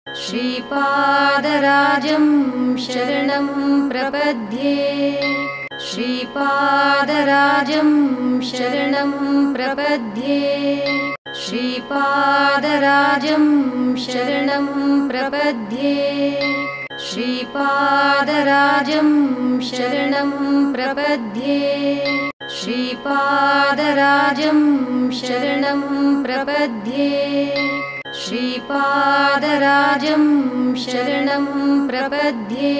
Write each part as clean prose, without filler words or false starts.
श्रीपादराजं शरणं प्रपद्ये श्रीपादराजं शरणं प्रपद्ये श्रीपादराजं शरणं प्रपद्ये श्रीपादराजं शरणं प्रपद्ये श्रीपादराजं शरणं प्रपद्ये श्रीपादराजं शरणं प्रपद्ये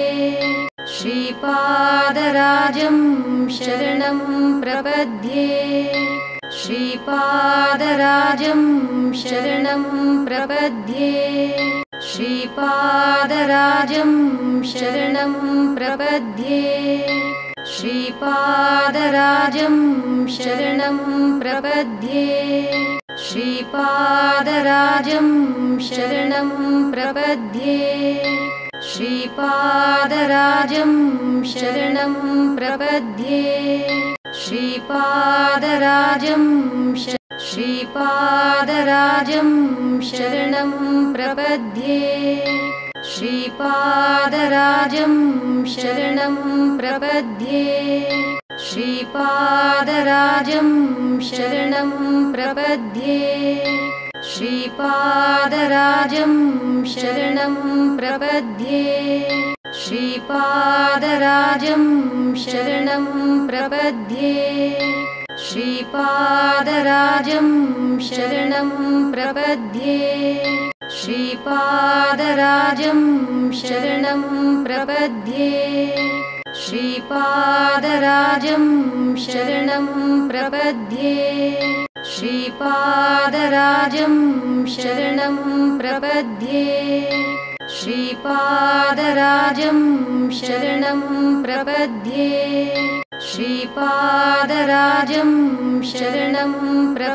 श्रीपादराजं शरणं प्रपद्ये श्रीपादराजं शरणं प्रपद्ये श्रीपादराजं शरणं प्रपद्ये श्रीपादराजं शरणं प्रपद्ये श्रीपादराजं शरणं प्रपद्ये श्रीपादराजं शरणं प्रपद्ये श्रीपादराजं श्रीपादराजं शरणं प्रपद्ये श्रीपादराजं शरणं प्रपद्ये श्रीपादराजं शरणं प्रपद्ये श्रीपादराजं शरणं प्रपद्ये श्रीपादराजं शरणं प्रपद्ये श्रीपादराजं शरणं प्रपद्ये श्रीपादराजं शरणं प्रपद्ये श्रीपादराजं शरणं प्रपद्ये श्रीपादराजं शरणं प्रपद्ये श्रीपादराजं शरणं प्रपद्ये श्रीपादराजं शरणं प्रपद्ये